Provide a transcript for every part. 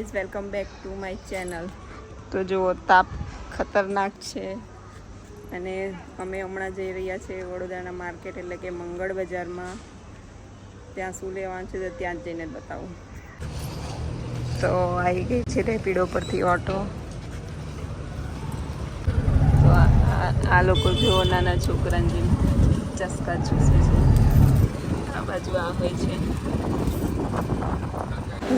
Guys, welcome back to my channel. તો જુઓ, તાપ ખતરનાક છે અને અમે હમણાં જઈ રહ્યા છીએ વડોદરાના માર્કેટ એટલે કે મંગળ બજારમાં. ત્યાં શું લેવાનું છે તો ત્યાં જ જઈને બતાવું. તો આવી ગઈ છે રેપિડો પરથી ઓટો. તો આ લોકો જુઓ, નાના છોકરાને ચસ્કા ચૂસે છે. આ બાજુ આ હોય છે.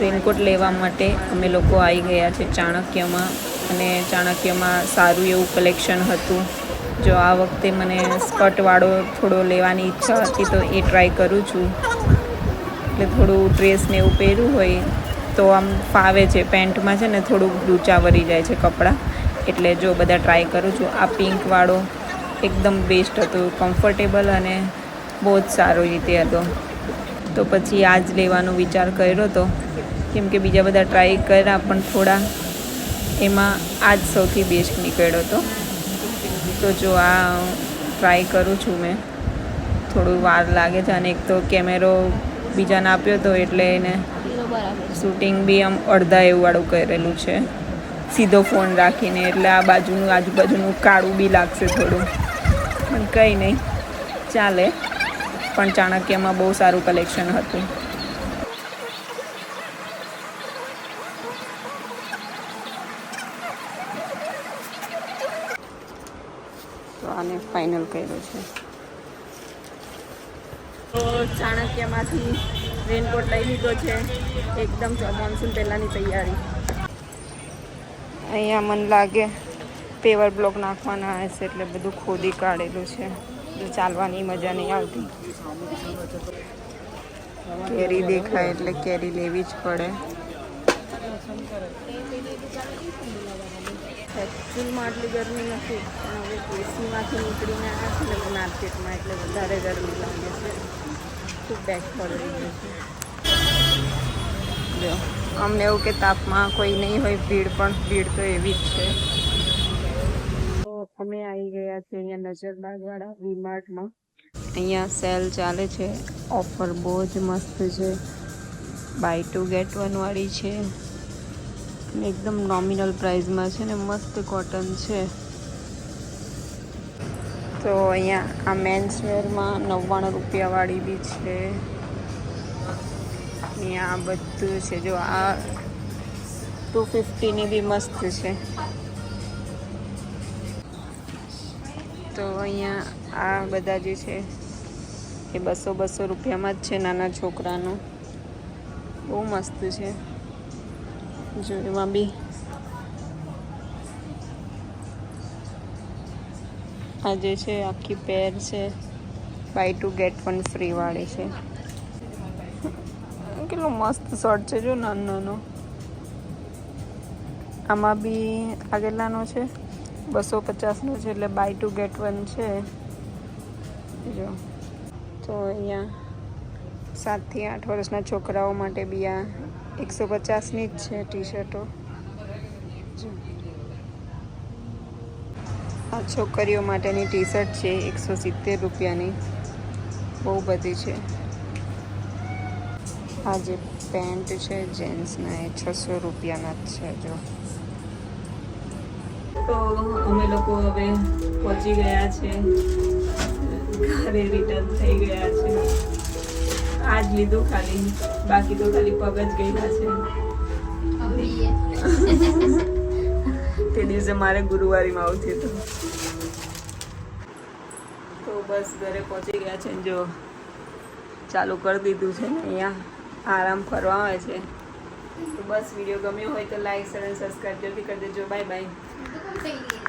રેનકોટ લેવા માટે અમે લોકો આવી ગયા છે ચાણક્યમાં, અને ચાણક્યમાં સારું એવું કલેક્શન હતું. જો આ વખતે મને સ્કર્ટવાળો થોડો લેવાની ઈચ્છા હતી તો એ ટ્રાય કરું છું. એટલે થોડું ડ્રેસને એવું પહેર્યું હોય તો આમ ફાવે છે. પેન્ટમાં છે ને થોડુંક ઊંચા વળી જાય છે કપડાં, એટલે જો બધા ટ્રાય કરું છું. આ પિંકવાળો એકદમ બેસ્ટ હતો, કમ્ફર્ટેબલ અને બહુ જ સારો રીતે હતો. તો પછી આ જ લેવાનો વિચાર કર્યો હતો, કેમ કે બીજા બધા ટ્રાય કર્યા પણ થોડા એમાં આ જ સૌથી બેસ્ટ નીકળ્યો હતો. તો જો આ ટ્રાય કરું છું મેં. થોડું વાર લાગે છે અને એક તો કેમેરો બીજાને આપ્યો હતો એટલે એને શૂટિંગ બી આમ અડધા એવું વાળું કરેલું છે, સીધો ફોન રાખીને. એટલે આ બાજુનું આજુબાજુનું કાળું બી લાગશે થોડું, પણ કંઈ નહીં, ચાલે. પણ ચાણક્યમાં બહુ સારું કલેક્શન હતું. તો આને ફાઇનલ કર્યો છે. તો ચાણક્યમાંથી રેનકોટ લઈ લીધો છે, એકદમ મોન્સૂન પહેલાંની તૈયારી. અહીંયા મને લાગે પેવર બ્લોક નાખવાના હશે એટલે બધું ખોદી કાઢેલું છે, ચાલવાની મજા નહીં આવતી. કેરી દેખાય એટલે કેરી લેવી જ પડે. એકચ્યુઅલમાં આટલી ગરમી નથી, પણ હવે એસીમાંથી નીકળીને આવ્યા છે ને માર્કેટમાં, એટલે વધારે ગરમી લાગે છે. ખૂબ બેક પડી ગયું છે. જો અમને એવું કે તાપમાં કોઈ નહીં હોય, ભીડ તો એવી જ છે. તો અમે આવી ગયા છે અહીંયા નજરબાગવાળા વીમાર્ટમાં. અહીંયા સેલ ચાલે છે, ઓફર બહુ જ મસ્ત છે. બાય 2 get 1 વાળી છે, એકદમ નોમિનલ પ્રાઇસમાં છે ને મસ્ત કોટન છે. તો અહીંયા આ મેન્સવેરમાં 99 રૂપિયા વાળી બી છે. અહીંયા આ બધું છે. જો આ 250ની બી મસ્ત છે. તો અહીંયા આ બધા જે છે એ 200 રૂપિયામાં જ છે. નાના છોકરાનું બહુ મસ્ત છે. જો એમાં બી આ જે છે આખી પેર છે, બાય 2 get 1 ફ્રી વાળી છે. કેટલો મસ્ત શર્ટ છે, જો નાનો. આમાં બી આ કેટલાનો છે? 250નો છે, એટલે બાય 2 get 1 છે. જો તો અહીંયા 7 થી 8 વર્ષના છોકરાઓ માટે બી આ 150ની જ છે ટી શર્ટો. આ છોકરીઓ માટેની ટી શર્ટ છે 170 રૂપિયાની, બહુ બધી છે. આ જે પેન્ટ છે જેન્ટ્સના એ 600 રૂપિયાના જ છે. જો તો અમે લોકો હવે પહોંચી ગયા છે, ઘરે રિટર્ન થઈ ગયા છે. આજ લીધું ખાલી, બાકી તો ખાલી પગ જ ગયેલા છે. તે દિવસે મારે ગુરુવારીમાં આવું થયું હતું. તો બસ ઘરે પહોંચી ગયા છે. જો ચાલુ કરી દીધું છે ને, અહીંયા આરામ કરવા આવે છે. તો બસ વિડીયો ગમ્યો હોય તો લાઈક, શેર અને સબસ્ક્રાઈબ જલ્દી કરી દેજો. Bye bye.